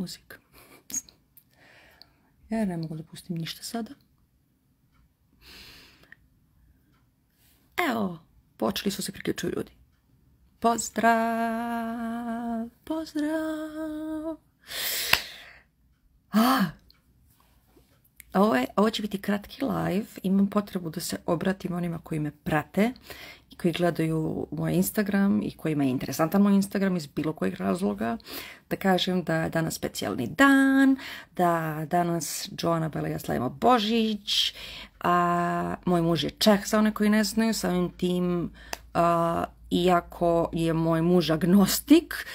music. Ja ne mogu da pustim ništa sada. Evo, počeli su se priključuju ljudi. Pozdrav, pozdrav. Ovo će biti kratki live. Imam potrebu da se obratim onima koji me prate i koji gledaju moj Instagram i kojima je interesantan moj Instagram iz bilo kojeg razloga. Da kažem da je danas specijalni dan, da danas Joana Bela i ja slavimo Božić, a moj muž je Čeh, za one koji ne znaju, samim tim iako je moj muž agnostik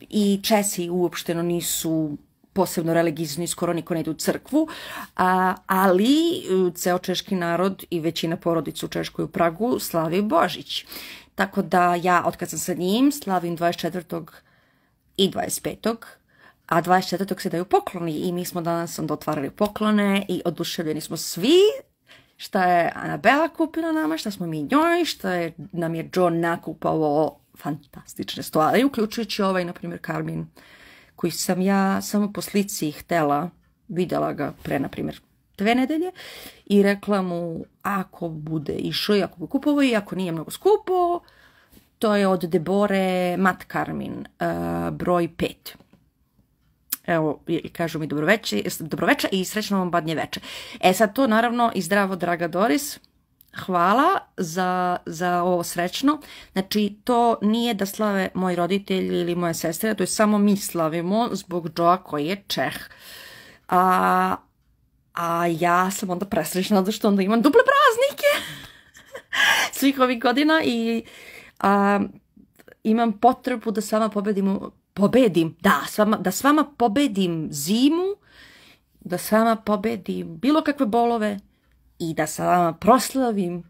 i Česi uopšteno nisu posebno religijni, skoro niko ne ide u crkvu, ali ceo češki narod i većina porodica u Češkoj u Pragu slavi Božić. Tako da ja, otkad sam sa njim, slavim 24. i 25. A 24. se daju pokloni i mi smo danas onda otvarali poklone i oduševljeni smo svi šta je Anabela kupila nama, šta smo mi njoj, šta nam je John nakupao fantastične stvari, uključujući ovaj, na primjer, karmin, koji sam ja samo po slici htela, videla ga pre, na primjer, 2 nedelje i rekla mu ako bude išao i ako bude kupovao i ako nije mnogo skupo, to je od Debore Mat Karmin, broj 5. Evo, kažu mi dobroveče i srećno vam badnje veče. Sad to naravno i zdravo, draga Doris, hvala za ovo srećno. Znači, to nije da slave moji roditelji ili moje sestre, to je samo mi slavimo zbog Joa koji je Čeh. A ja sam onda presrećna zato što onda imam duple praznike svih ovih godina i imam potrebu da s vama da s vama pobedim zimu, da s vama pobedim bilo kakve bolove i da sa vama proslavim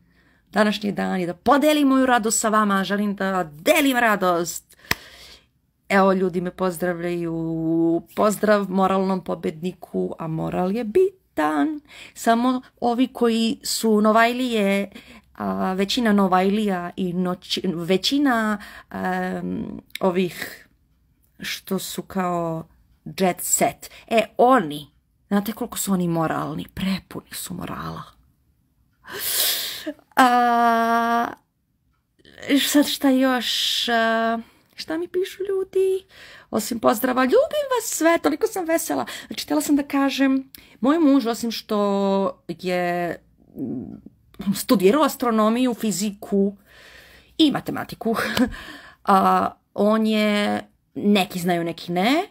današnji dan i da podelim moju radost sa vama. Želim da delim radost. Evo, ljudi me pozdravljaju. Pozdrav moralnom pobedniku, a moral je bitan. Samo ovi koji su Novajlije, većina Novajlija i većina ovih što su kao jet set. Oni, znate koliko su oni moralni? Prepuni su morala. Sad šta još? Šta mi pišu ljudi? Osim pozdrava, ljubim vas sve, toliko sam vesela. Znači, htjela sam da kažem, moj muž, osim što je studirao astronomiju, fiziku i matematiku, on je, neki znaju, neki ne.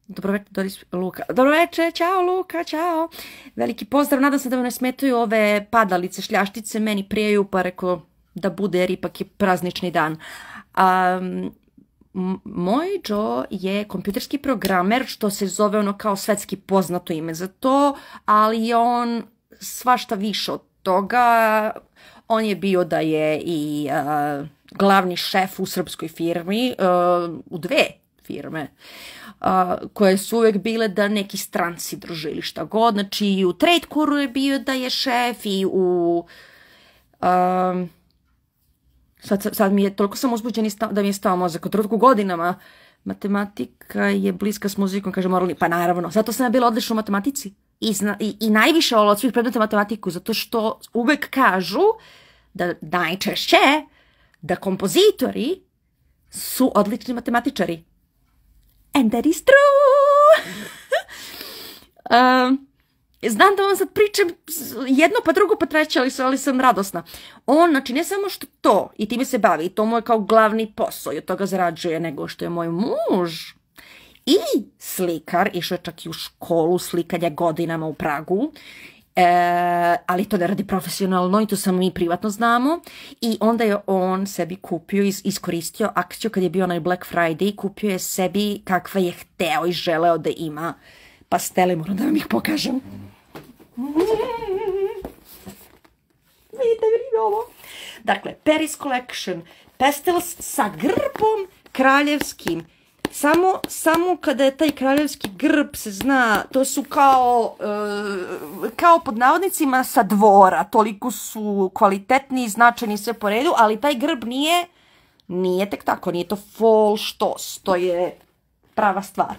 Dobroveče, Doris, Luka. Dobroveče, čao Luka, čao. Veliki pozdrav, nadam se da me ne smetaju ove padalice, šljaštice, meni prijaju, pa rekao da bude jer ipak je praznični dan. Moj Joe je kompjuterski programer, što se zove ono kao svetski poznato ime za to, ali je on svašta više od toga. On je bio da je i glavni šef u srpskoj firmi, u 2 firme, koje su uvek bile da neki stranci drže ili šta god. Znači i u Tradecoru je bio da je šef i u... Sad mi je, toliko sam uzbuđeni da mi je stao mozak. Od trenutku godinama matematika je bliska s muzikom, kaže moralni. Pa naravno, zato sam ja bila odlična u matematici. I najviše od svih predmeta matematiku, zato što uvek kažu da najčešće da kompozitori su odlični matematičari. And that is true! Znam da vam sad pričam jedno pa drugo pa treće, ali sam radosna. On, znači, ne samo što to i time se bavi, to mu je kao glavni posao i od toga zarađuje, nego što je moj muž i slikar, išao je čak i u školu slikanja godinama u Pragu, ali to ne radi profesionalno i to samo mi privatno znamo. I onda je on sebi kupio, iskoristio akciju kad je bio onaj Black Friday, kupio je sebi kakve je hteo i želeo da ima pastele, moram da vam ih pokažem. Vidite ovo. Dakle, Paris Collection, pastels sa grbom kraljevskim. Samo kada je taj kraljevski grb se zna, to su kao pod navodnicima sa dvora, toliko su kvalitetni i značajni sve po redu, ali taj grb nije Nije tek tako, nije to fol štos, to je prava stvar.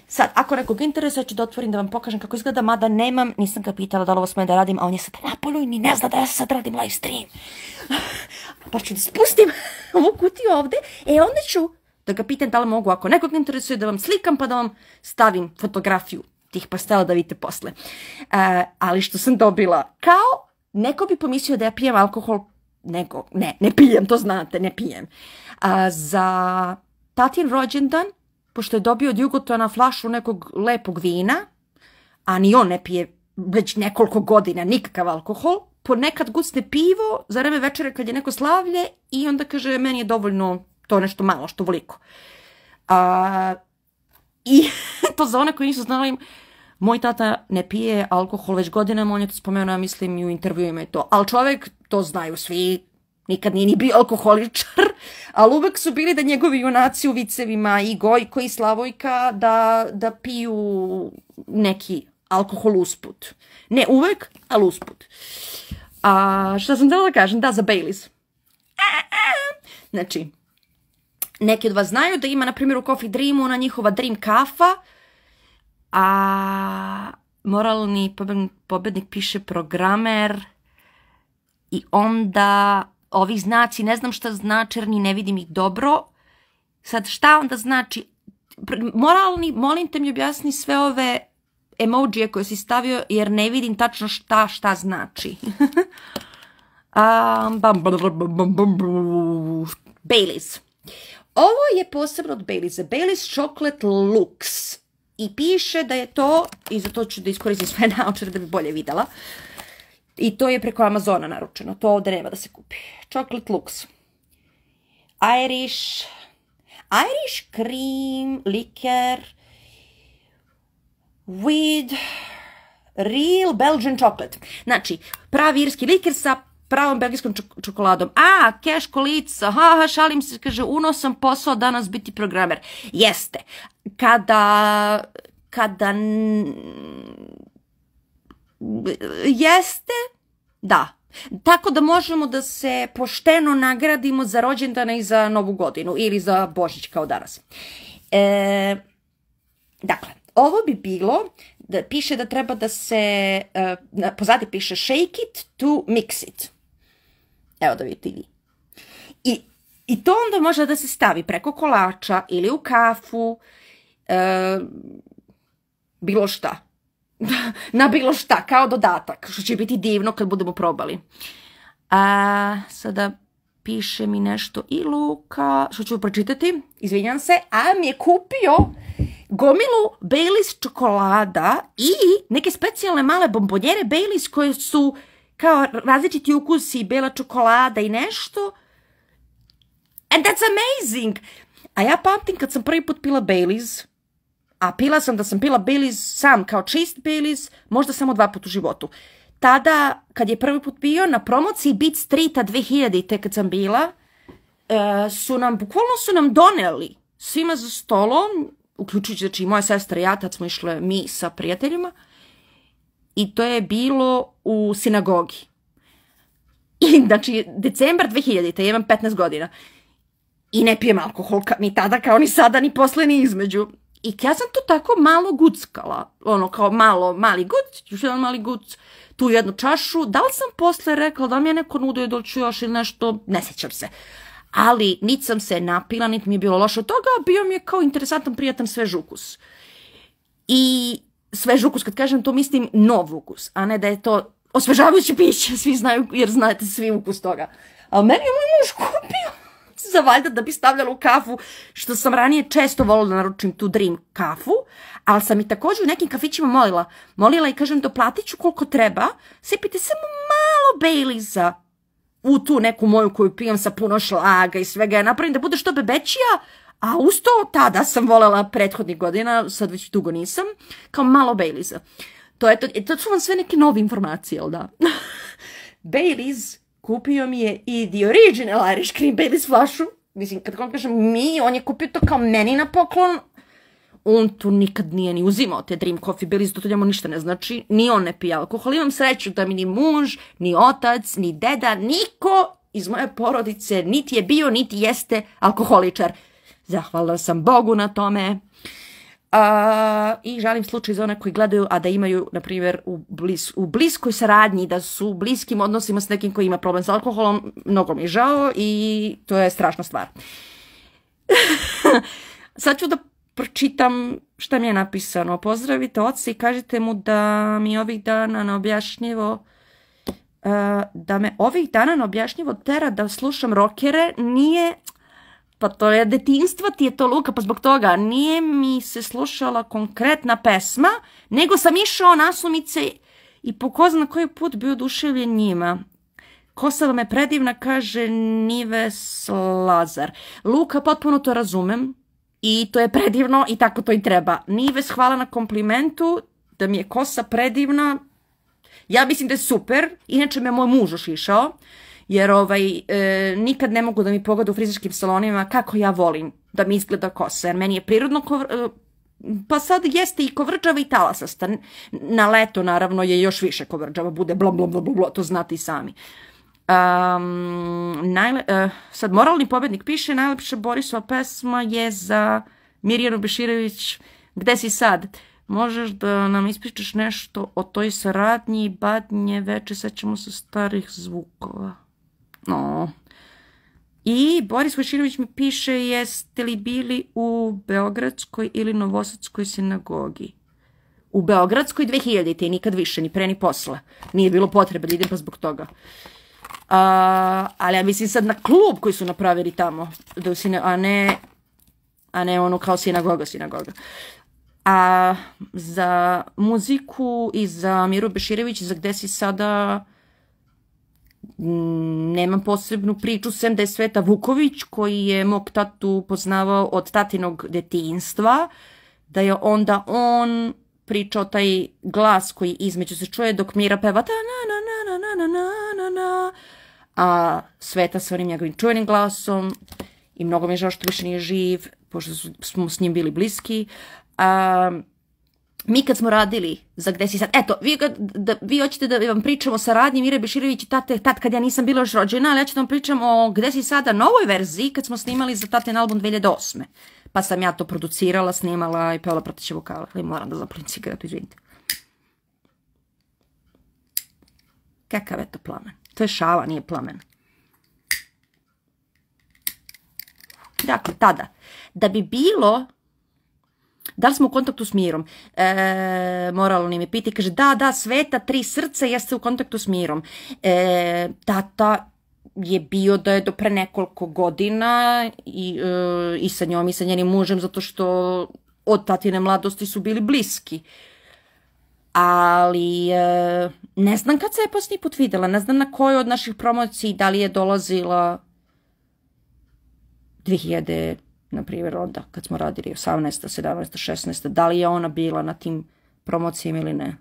Sad, ako nekog interesuje, ću da otvorim da vam pokažem kako izgleda, mada nemam, nisam ga pitala da li ovo smijem da radim, a on je sad napolju i ni ne zna da ja sad radim live stream. Pa ću da spustim ovu kutiju ovde, onda ću da ga pitam da li mogu, ako nekog interesuje, da vam slikam pa da vam stavim fotografiju tih pastela da vidite posle. Ali što sam dobila, kao neko bi pomislio da ja pijem alkohol, ne pijem, to znate, ne pijem. Za tatin rođendan, pošto je dobio od Jugotona flašu nekog lepog vina, a ni on ne pije već nekoliko godina nikakav alkohol, ponekad gucne pivo za vreme večere kad je neko slavlje i onda kaže meni je dovoljno to nešto malo, što voliko. I to za one koji nisu znali, moj tata ne pije alkohol već godinama, on je to spomenuo, ja mislim, i u intervjuima je to. Ali čovjek, to znaju svi, nikad nije ni bio alkoholičar, ali uvek su bili da njegovi junaci u vicevima i Gojko i Slavojka da piju neki alkohol usput. Ne uvek, ali usput. Šta sam htjela da kažem? Da, za Baileys. Znači, neki od vas znaju da ima, na primjer, u Coffee Dreamu na njihova Dream kafa, a moralni pobednik piše programer i onda ovi znaci, ne znam šta znači jer ni ne vidim ih dobro. Sad šta onda znači? Moralni, molim te mi objasni sve ove emojije koje si stavio jer ne vidim tačno šta znači. Baileys. Ovo je posebno od Baileysa. Baileys Chocolate Lux. I piše da je to, i za to ću da iskoristim sve naočare da bi bolje videla, i to je preko Amazona naručeno. To ovdje nema da se kupi. Chocolate Lux. Irish cream liquor with real Belgian chocolate. Znači, pravi irski liker sa pravom belgijskom čokoladom. Keš kolica, šalim se, kaže, sam posao danas biti programer. Jeste. Jeste, da. Tako da možemo da se pošteno nagradimo za rođendana i za Novu godinu ili za Božić kao danas. Dakle, ovo bi bilo, da piše da treba da se, pozadi piše shake it to mix it. Evo da vidite i vi. I to onda može da se stavi preko kolača ili u kafu, bilo šta. Na bilo šta, kao dodatak, što će biti divno kad budemo probali. Sada piše mi nešto i Luka, što ću pročitati, izvinjam se, mi je kupio gomilu Baileys čokolada i neke specijalne male bombonjere Baileys koje su kao različiti ukusi, bela čokolada i nešto. And that's amazing! A ja pamtim kad sam prvi put pila Baileys, a pila sam da sam pila Baileys sam kao čist Baileys, možda samo 2 puta u životu. Tada, kad je prvi put bio na promociji Beat Streeta 2000-te kad sam bila, bukvalno su nam doneli svima za stolom, uključujući, znači, moja sestra i ja, tad smo išle mi sa prijateljima, i to je bilo u sinagogi. I, znači, decembar 2000-te, ja imam 15 godina. I ne pijem alkohol ni tada, kao ni sada, ni posle, ni između. I ja sam to tako malo guckala, kao mali guc, još jedan mali guc, tu jednu čašu. Da li sam posle rekla da mi je neko nudio da ću još ili nešto, ne sjećam se. Ali niti sam se napila, niti mi je bilo loše od toga, bio mi je kao interesantan, prijatan svež ukus. I svež ukus, kad kažem to, mislim nov ukus, a ne da je to osvežavajuće piće, svi znaju, jer znate svi ukus toga. A meni je moj muž kupio za valjda da bi stavljala u kafu, što sam ranije često volila da naručim tu Dream kafu, ali sam i također u nekim kafićima molila i kažem doplatit ću koliko treba, sipite samo malo Baileysa u tu neku moju koju pijem sa puno šlaga i svega, ja napravim da bude što bebećija, a uz to tada sam voljela prethodnih godina, sad već dugo nisam, kao malo Baileysa. To su vam sve neke nove informacije, jel da? Baileys kupio mi je i the original Irish cream Baileys flašu. Mislim, kad vam kažem on je kupio to kao meni na poklon. On tu nikad nije ni uzimao te Dream Coffee Baileys, to njemu ništa ne znači. Ni on ne pije alkohol. Imam sreću da mi ni muž, ni otac, ni deda, niko iz moje porodice niti je bio, niti jeste alkoholičar. Zahvalna sam Bogu na tome. I žalim slučaj za one koji gledaju, a da imaju, na primjer, u bliskoj saradnji, da su u bliskim odnosima s nekim koji ima problem s alkoholom. Mnogo mi je žao i to je strašna stvar. Sad ću da pročitam šta mi je napisano. Pozdravite oca i kažite mu da mi ovih dana neobjašnjivo tera da slušam rokere. Nije, pa to je detinjstva ti je to, Luka, pa zbog toga nije mi se slušala konkretna pesma, nego sam išao nasumice i po ko zna koji put bio oduševljen njima. Kosa vam je predivna, kaže Nives Lazar. Luka, potpuno to razumem i to je predivno i tako to i treba. Nives, hvala na komplimentu da mi je kosa predivna. Ja mislim da je super, inače me moj muž ošišao, jer nikad ne mogu da mi pogode u frizerskim salonima kako ja volim da mi izgleda kosa, jer meni je prirodno, pa sad jeste i kovrđava i talasasta. Na leto, naravno, je još više kovrđava, bude bla bla bla bla, to znate i sami. Sad moralni pobednik piše, najlepša Borisova pesma je za Mirjanu Beširović, Gde si sad? Možeš da nam ispričaš nešto o toj saradnji, badnje veče, sećamo se starih zvukova. No. I Boris Beširović mi piše, jeste li bili u Beogradskoj ili Novosadskoj sinagogi? U Beogradskoj 2000. i nikad više, ni pre ni posle. Nije bilo potrebe da idem pa zbog toga. Ali ja mislim sad na klub koji su napravili tamo, a ne ono kao sinagoga. A za muziku i za Miru Beširović, za Gde si sada, nemam posebnu priču, sem da je Sveta Vuković, koji je mog tatu poznavao od tatinog detinjstva, da je onda on pričao taj glas koji između se čuje dok Mira peva ta na na na na na na na na, a Sveta sa onim njegovim čuvenim glasom, i mnogo mi je žao što više nije živ, pošto smo s njim bili bliski. Mi kad smo radili za Gde si sad, eto, vi hoćete da vam pričam o saradnji Mire Beširović i tate, tad kad ja nisam bila još rođena, ali ja ću da vam pričam o Gde si sada novoj verziji, kad smo snimali za tatin album 2008. Pa sam ja to producirala, snimala i pevala prateće vokale. Moram da zapalim cigaretu, izvinite. Kakav je to plamen? To je šava, nije plamen. Dakle, tada, da bi bilo, da li smo u kontaktu s Mirom? Moralni mi piti, kaže, da, Sveta, 3 srca, jeste u kontaktu s Mirom. Tata je bio da je do pre nekoliko godina i sa njom i sa njenim mužem, zato što od tatine mladosti su bili bliski. Ali ne znam kad se je posljednji put videla, ne znam na kojoj od naših promocija, da li je dolazila 2000, na primjer, onda kad smo radili 18, 17, 16, da li je ona bila na tim promocijama ili ne.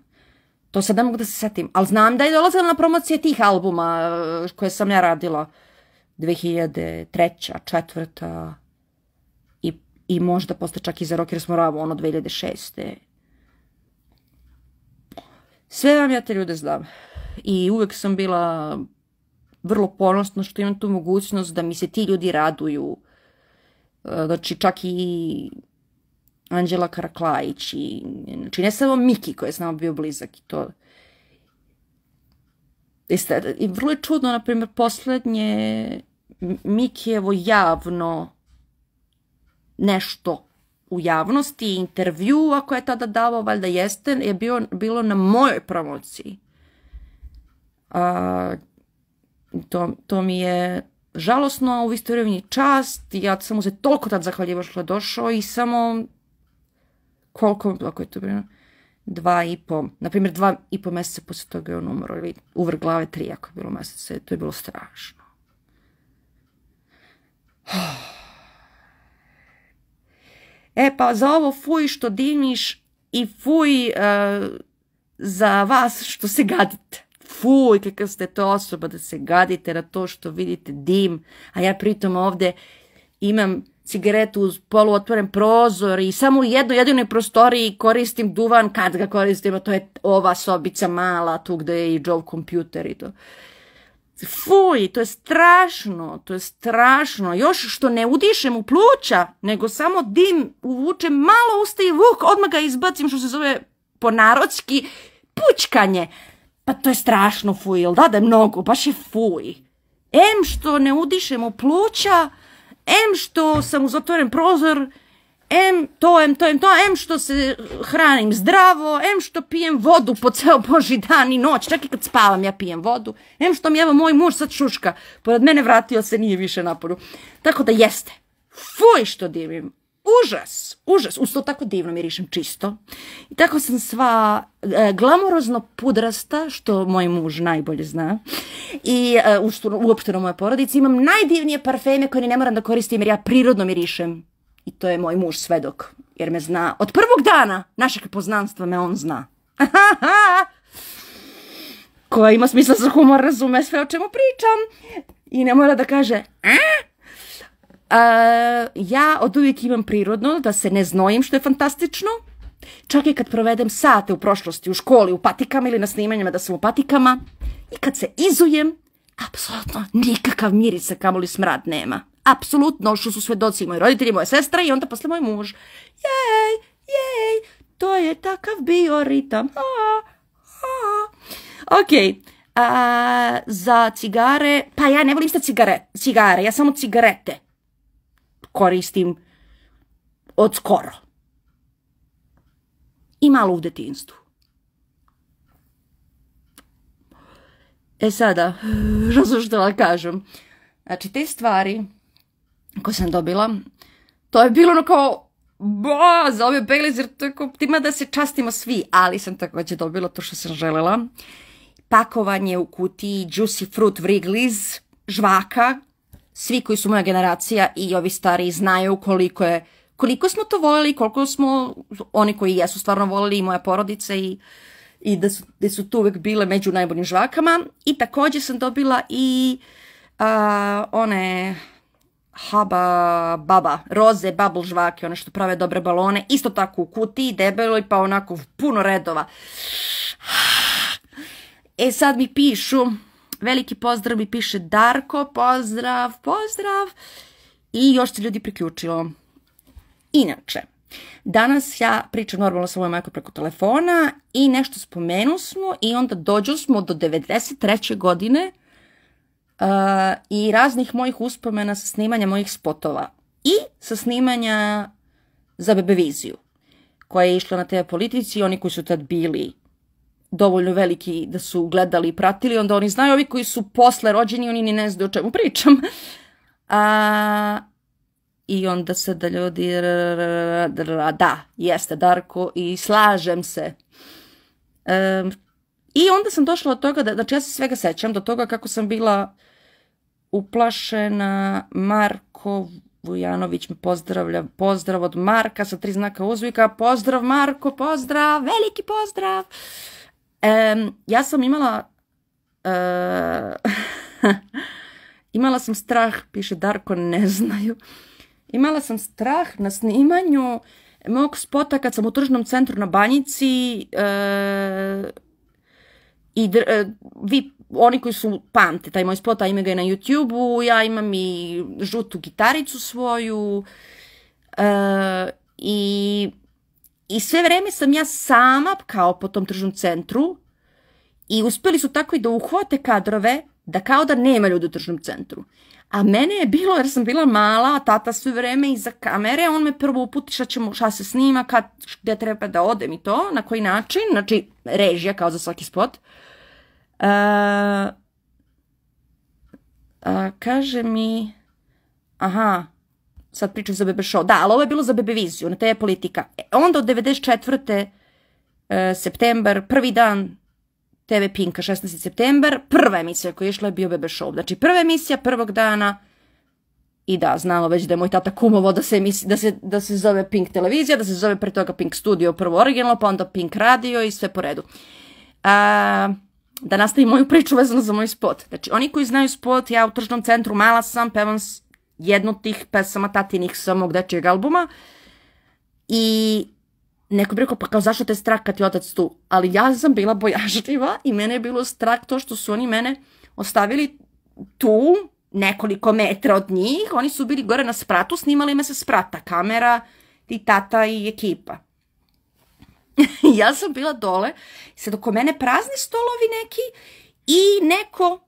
To sad ne mogu da se setim, ali znam da je dolazila na promocije tih albuma koje sam ja radila 2003, 2004 i možda posle čak i za Rocker Moravu, ono 2006. Sve vam ja te ljude znam i uvek sam bila vrlo ponosna što imam tu mogućnost da mi se ti ljudi raduju. Znači čak i Anđela Karaklajić, znači ne samo Miki koji je s nama bio blizak i to. I vrlo je čudno, na primjer, poslednje Mikijevo javno nešto u javnosti, intervju, ako je tada davao, valjda jeste, je bilo na mojoj promociji. To mi je žalosno, u isto vrijeme čast, ja sam mu se toliko tad zahvaljiva što je došao i samo, koliko, ako je to bilo, 2,5, na primjer 2,5 mjeseca poslije toga je on umro, ili uvrh glave 3 ako je bilo mjeseca, to je bilo strašno. Pa za ovo fuj što dimiš i fuj za vas što se gadite. Fuj, kakav ste to osoba da se gadite na to što vidite dim, a ja pritom ovde imam cigaretu uz poluotvoren prozor i samo u jednoj jedinoj prostoriji koristim duvan kad ga koristim, a to je ova sobica mala tu gde je i Joe kompjuter i to. Fuj, to je strašno, to je strašno. Još što ne udišem u pluća, nego samo dim uvučem malo usta i odmah ga izbacim, što se zove po narodski pučkanje. Pa to je strašno, fuj, jel da je mnogo, baš je fuj. Em što ne udišem u pluća, em što sam uz otvoren prozor, em što se hranim zdravo, em što pijem vodu po ceo božji dan i noć, čak i kad spavam ja pijem vodu, em što mi evo moj muž sad šuška, pored mene vratio se, nije više naporu. Tako da jeste, fuj što divim, užas, uz to tako divno mirišem čisto. I tako sam sva glamurozno pudrasta, što moj muž najbolje zna, i uopšteno moja porodica, imam najdivnije parfeme koje ne moram da koristim jer ja prirodno mirišem. I to je moj muž svedok, jer me zna. Od prvog dana našeg poznanstva me on zna. Koja ima smisla za humor, razume sve o čemu pričam. I ne mora da kaže ja od uvijek imam prirodno da se ne znojim, što je fantastično. Čak i kad provedem sate u prošlosti, u školi, u patikama ili na snimanjima da sam u patikama. I kad se izujem, apsolutno nikakav miris, kamoli smrad nema. Apsolutno, što su svedoci moji roditelji, moja sestra i onda posle moj muž. Jej, to je takav bio ritam. Ok, za cigare, pa ja ne volim sad cigare, ja samo cigarete koristim od skoro. I malo u detinjstvu. Sada, što da kažem. Znači, te stvari koje sam dobila, to je bilo ono kao, za ove Baileys, jer to je kao, tima da se častimo svi, ali sam također dobila to što sam želela. Pakovanje u kutiji Juicy Fruit Wrigley's, žvaka, svi koji su moja generacija i ovi stariji znaju koliko smo to voljeli, koliko smo, oni koji jesu stvarno voljeli i moja porodica i da su tu uvijek bile među najboljim žvakama. I također sam dobila i one Baba, roze bubble žvake, one što prave dobre balone, isto tako u kutiji, debeloj, pa onako puno redova. Sad mi pišu, veliki pozdrav mi piše Darko, pozdrav, i još se ljudi priključilo. Inače, danas ja pričam normalno sa mojom majkom preko telefona i nešto spomenu smo i onda dođu smo do 93. godine i raznih mojih uspomena sa snimanja mojih spotova i sa snimanja za Bebeviziju, koja je išla na TV Politici. Oni koji su tad bili dovoljno veliki da su gledali i pratili, onda oni znaju, ovi koji su posle rođeni, oni ni ne znaju o čemu pričam. I onda se da ljudi, da, jeste Darko i slažem se. I onda sam došla od toga, znači ja se svega sećam, do toga kako sam bila uplašena. Marko Vujanović me pozdravlja, pozdrav od Marka sa 3 znaka uzvika, pozdrav Marko, pozdrav, veliki pozdrav. Ja sam imala sam strah, piše Darko, ne znaju. Imala sam strah na snimanju mog spota kad sam u tržnom centru na Banjici i vi, oni koji su pamte, taj moj spot, a ima ga je na YouTube-u, ja imam i žutu gitaricu svoju i sve vreme sam ja sama kao po tom tržnom centru i uspjeli su tako i da uhvate kadrove da kao da nema ljudi u tržnom centru. A mene je bilo, jer sam bila mala, a tata sve vreme iza kamere, on me prvo uputi šta se snima, gdje treba da odem i to, na koji način, znači režija kao za svaki spot. Kaže mi, sad pričam za Bebe Show, da, ali ovo je bilo za Bebeviziju, na TV Politika. Onda od 94. september, prvi dan TV Pinka, 16. september, prva emisija koja je išla je bio Bebe Show. Znači prva emisija prvog dana i da, znamo već da je moj tata kumovo da se zove Pink televizija, da se zove pre toga Pink studio, prvo originalno, pa onda Pink radio i sve po redu. Da nastavim moju priču vezano za moj spot. Znači, oni koji znaju spot, ja u tržnom centru mala sam, pevam jednu od tih pesama tatinih sa mog dečijeg albuma i neko bi rekao, pa kao zašto te strah kad je otac tu? Ali ja sam bila bojažljiva i mene je bilo strah to što su oni mene ostavili tu, nekoliko metra od njih, oni su bili gore na spratu, snimali me sa sprata, kamera i tata i ekipa. Ja sam bila dole, sad oko mene prazni stolovi neki i neko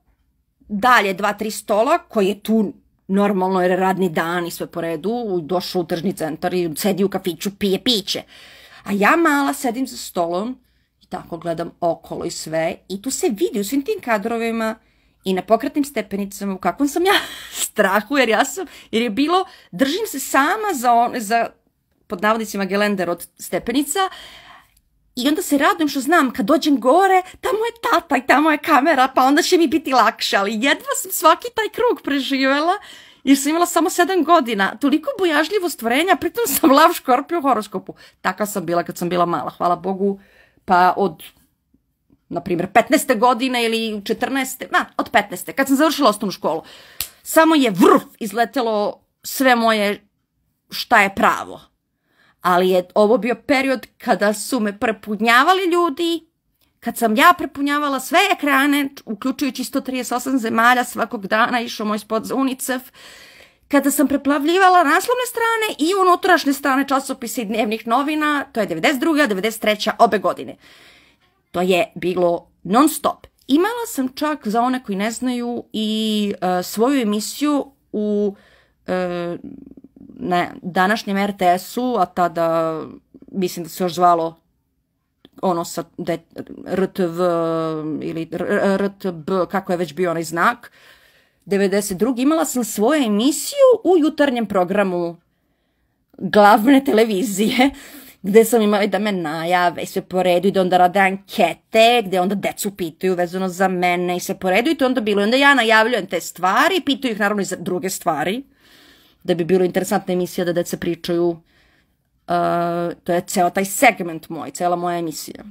dalje 2-3 stola koji je tu normalno jer je radni dan i sve po redu, došao u tržni centar i sedi u kafiću, pije piće. A ja mala sedim za stolom i tako gledam okolo i sve i tu se vidi u svim tim kadrovima i na pokretnim stepenicama u kakvom sam ja strahu jer je bilo, držim se sama za pod navodnicima gelender od stepenica i onda se radujem što znam kad dođem gore, tamo je tata i tamo je kamera pa onda će mi biti lakše, ali jedva sam svaki taj krug preživjela jer sam imala samo 7 godina, toliko bojažljivo stvorenja, pritom sam lav škorpiju u horoskopu. Takva sam bila kad sam bila mala, hvala Bogu, pa od, na primjer, 15. godine ili 14. Od 15. kad sam završila osnovnu školu. Samo je izletelo sve moje šta je pravo. Ali je ovo bio period kada su me prepunjavali ljudi, kad sam ja prepunjavala sve ekrane, uključujući 138 zemalja, svakog dana išao moj spot za UNICEF, kada sam preplavljivala naslovne strane i unutrašnje strane časopisa i dnevnih novina, to je 92. 93. obe godine. To je bilo non stop. Imala sam čak, za one koji ne znaju, i svoju emisiju u na današnjem RTS-u, a tada mislim da se još zvalo ono sa RTV ili RTB, kako je već bio onaj znak, 92. imala sam svoju emisiju u jutarnjem programu glavne televizije, gde sam imala da me najave i sve po redu i da onda rade ankete, gde onda decu pitaju vezano za mene i sve po redu i to onda bilo. I onda ja najavljujem te stvari, pitaju ih naravno i za druge stvari, da bi bilo interesantna emisija da deca pričaju. To je ceo taj segment moj, cela moja emisija.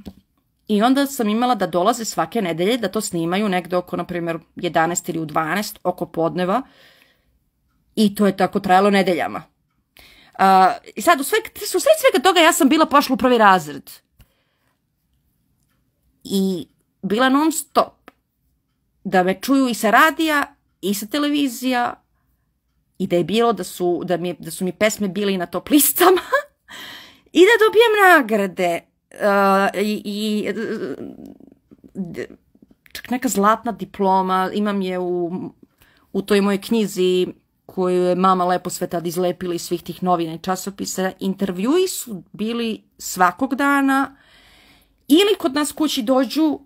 I onda sam imala da dolaze svake nedelje da to snimaju negde oko, na primjer, 11 ili u 12, oko podneva. I to je tako trajalo nedeljama. I sad, u sred svega toga ja sam bila pošla u prvi razred. I bila non stop. Da me čuju i sa radija, i sa televizija, i da je bilo da su mi pesme bile i na top listama, i da dobijem nagrade. Čak neka zlatna diploma, imam je u toj mojoj knjizi koju je mama lepo sve tad izlepila iz svih tih novina i časopisa. Intervjui su bili svakog dana ili kod nas kući dođu,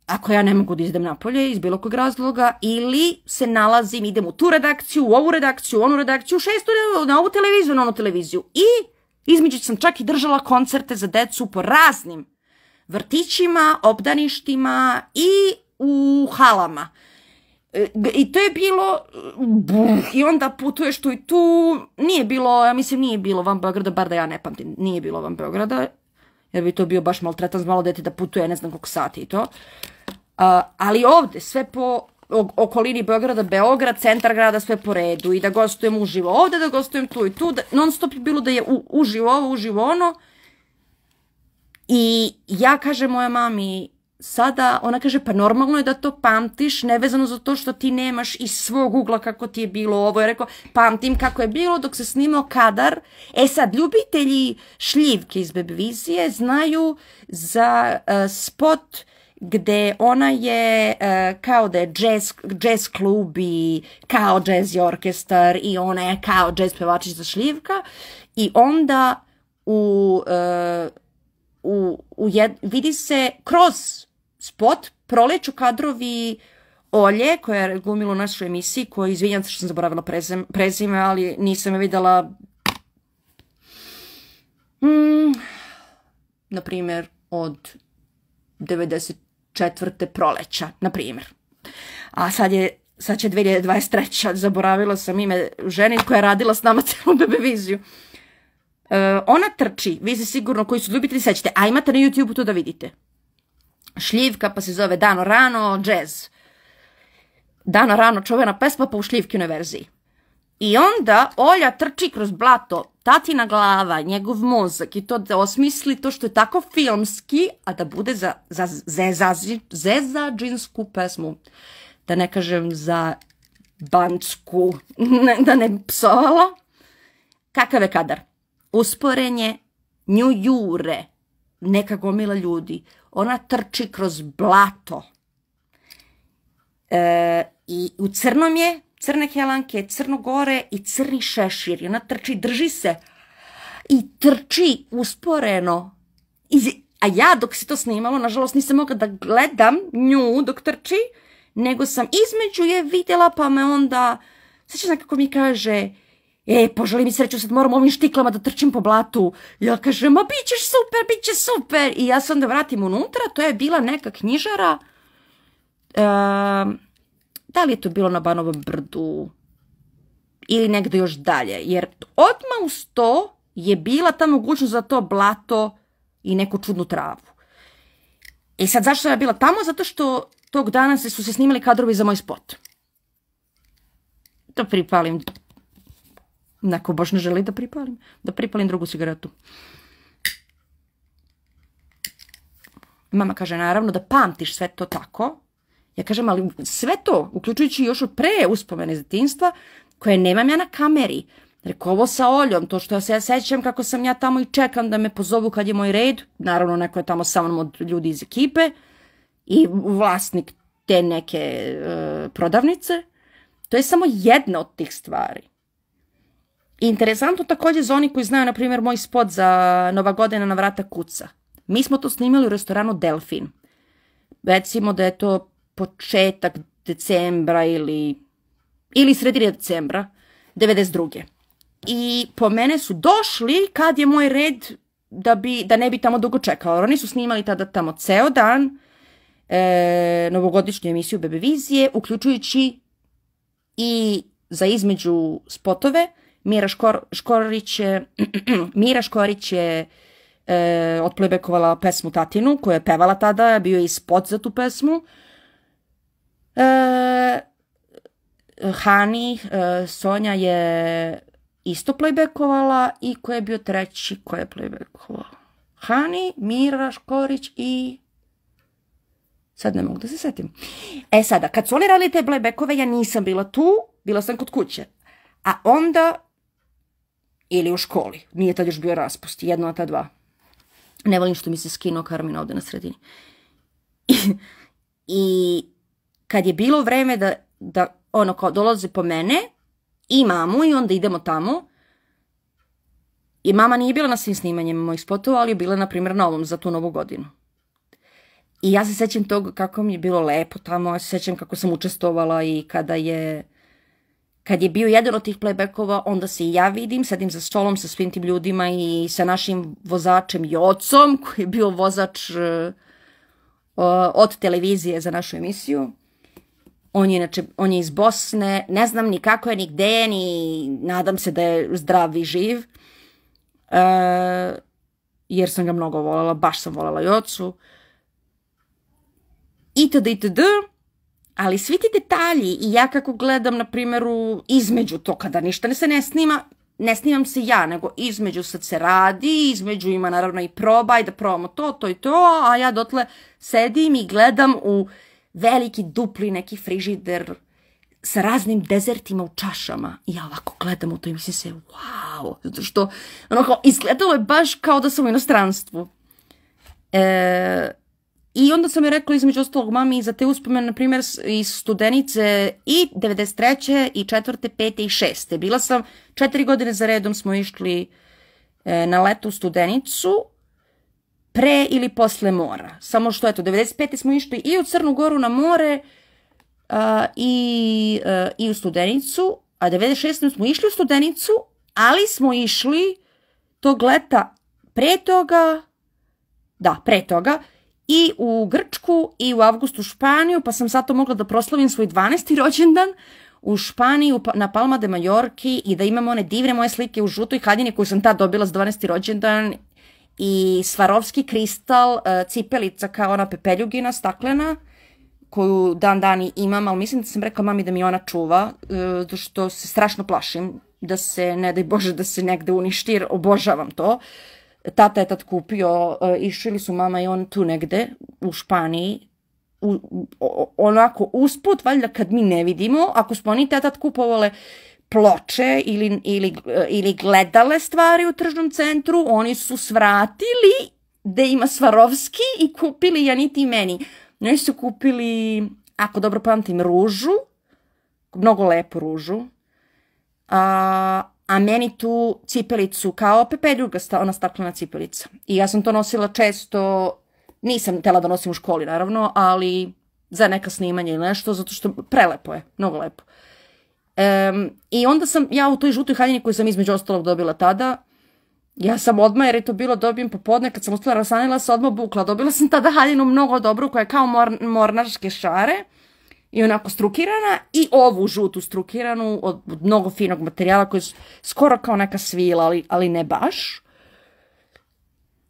ako ja ne mogu da idem napolje iz bilo kog razloga, ili se nalazim, idem u tu redakciju, u ovu redakciju, u onu redakciju, u šestu, na ovu televiziju, na onu televiziju. I između sam čak i držala koncerte za decu po raznim vrtićima, obdaništima i u halama. I to je bilo, i onda putuješ tu i tu, nije bilo, ja mislim nije bilo van Beograda, bar da ja ne pamtim, nije bilo van Beograda, jer bi to bio baš maltretan za malo dete da putuje ne znam koliko sati i to. Ali ovde, sve po okolini Beograda, Beograd, centar grada, sve po redu i da gostujem uživo ovde, da gostujem tu i tu, non stop je bilo da je uživo ovo, uživo ono. I ja kažem moja mami, sada, ona kaže, pa normalno je da to pamtiš, nevezano za to što ti nemaš iz svog ugla kako ti je bilo ovo. Je rekao, pamtim kako je bilo dok se snimao kadar. Sad, ljubitelji šljivke iz Bebevizije znaju za spot gde ona je kao da je jazz klub i kao jazz orkestar i ona je kao jazz pevačica šljivka i onda vidi se kroz spot proleću kadrovi Olje, koja je glumila u našoj emisiji, koja, izvinjam se što sam zaboravila prezime, ali nisam je videla, na primjer, od 94. proleća, na primjer. A sad će 2023. Zaboravila sam ime žene koja je radila s nama celu Bebeviziju. Ona trči, vi se sigurno koji su ljubitelji sećate, a imate na YouTube to da vidite. Šljivka pa se zove Dano rano, jazz. Dano rano, čuvena pesma pa u šljivkinoj verziji. I onda Olja trči kroz blato, tatina glava, njegov mozak i to da osmisli to što je tako filmski, a da bude za zezađinsku pesmu. Da ne kažem za Bansku, da ne psovala. Kakav je kadar? Usporenje, nju jure neka gomila ljudi. Ona trči kroz blato. I u crnom je, crne helanke, crno gore i crni šešir. I ona trči, drži se i trči usporeno. A ja dok se to snimalo, nažalost nisam mogla da gledam nju dok trči, nego sam između je vidjela, pa me onda, sjećam kako mi kaže, poželi mi sreću, sad moram ovim štiklama da trčim po blatu. Ja kažem, ma bit ćeš super, bit će super. I ja se onda vratim unutra, to je bila neka knjižara, da li je to bilo na Banovom brdu ili negde još dalje, jer odmah uz to je bila ta mogućnost za to blato i neku čudnu travu. I sad zašto sam ja bila tamo? Zato što tog dana su se snimali kadrovi za moj spot. Da pripalim. Neko baš ne želi da pripalim. Da pripalim drugu cigaretu. Mama kaže naravno da pamtiš sve to tako. Ja kažem, ali sve to, uključujući još od pre uspomene iz detinjstva, koje nemam ja na kameri. Rekao, ovo sa Oljom, to što ja se sećam kako sam ja tamo i čekam da me pozovu kad je moj red. Naravno, neko je tamo sa mnom od ljudi iz ekipe i vlasnik te neke prodavnice. To je samo jedna od tih stvari. I interesantno također za oni koji znaju, na primjer, moj spot za Nova godina na vrata kuca. Mi smo to snimali u restoranu Delfin. Recimo da je to početak decembra ili sredine decembra 92. I po mene su došli kad je moj red da ne bi tamo dugo čekala. Oni su snimali tada tamo ceo dan novogodišnju emisiju Bebevizije, uključujući i za između spotove. Mira Škorić je otplebekovala pesmu Tatinu, koja je pevala tada, bio je i spot za tu pesmu. Hani, Sonja je isto playbakovala i ko je bio treći ko je playbakovala? Hani, Mira Škorić i... Sad ne mogu da se setim. Sada, kad su oni radili te playbackove, ja nisam bila tu, bila sam kod kuće. A onda, ili u školi, nije tad još bio raspust, jedno od ta dva. Ne volim što mi se skinuo Karmin ovde na sredini. I kad je bilo vreme da ono kao dolaze po mene i mamu i onda idemo tamo. I mama nije bila na svim snimanjima mojih spotova, ali je bila, na primjer, na ovom za tu Novu godinu. I ja se sećam toga kako mi je bilo lepo tamo, ja se sećam kako sam učestvovala i kad je bio jedan od tih playbackova, onda se i ja vidim, sedim za stolom sa svim tim ljudima i sa našim vozačem Jocom, koji je bio vozač od televizije za našu emisiju. On je iz Bosne, ne znam ni kako je, ni gde je, ni nadam se da je zdrav i živ. Jer sam ga mnogo voljela, baš sam voljela Jocu. Itd. Ali svi ti detalji i ja kako gledam, na primjeru, između to kada ništa se ne snima, ne snimam se ja, nego između sad se radi, između ima naravno i proba i da probamo to i to, a ja dotle sedim i gledam u veliki dupli neki frižider sa raznim dezertima u čašama. I ja ovako gledam u to i mislim se, wow, zato što onako izgledalo je baš kao da sam u inostranstvu. I onda sam je rekla između ostalog mami za te uspomene, na primjer, iz Studenice i 93. i 4., 5. i 6. Bila sam 4 godine za redom smo išli na leto u Studenicu, pre ili posle mora. Samo što, eto, 95. smo išli i u Crnu Goru na more i u Studenicu, a 96. smo išli u Studenicu, ali smo išli tog leta pre toga, i u Grčku i u avgustu u Španiju, pa sam zato mogla da proslavim svoj 12. rođendan u Španiji, na Palma de Majorki i da imam one divne moje slike u žutoj haljini koju sam tad dobila za 12. rođendan i Svarovski kristal, cipelica kao ona pepeljugina staklena, koju dan imam, ali mislim da sam rekla mami da mi ona čuva, zato što se strašno plašim da se, ne daj Bože, da se negde uništi, jer obožavam to. Tata je tad kupio, išli su mama i on tu negde u Španiji onako usput, valjda kad mi ne vidimo, ako smo oni tad kupovale ploče ili gledale stvari u tržnom centru, oni su svratili da ima Swarovski i kupili Janiti i meni. Oni su kupili, ako dobro pamtim, ružu, mnogo lepu ružu, a meni tu cipelicu, kao Pepe druga, ona staklena cipelica. I ja sam to nosila često, nisam htjela da nosim u školi naravno, ali za neka snimanja ili nešto, zato što prelepo je, mnogo lepo. I onda sam ja u toj žutoj haljini koju sam između ostalog dobila tada, ja sam odmah, jer je to bilo dobijem popodne, kad sam ustala rasanila se odmah bukla. Dobila sam tada haljinu mnogo dobru koja je kao mornarske šare i onako strukirana i ovu žutu strukiranu od mnogo finog materijala koji je skoro kao neka svila, ali ne baš.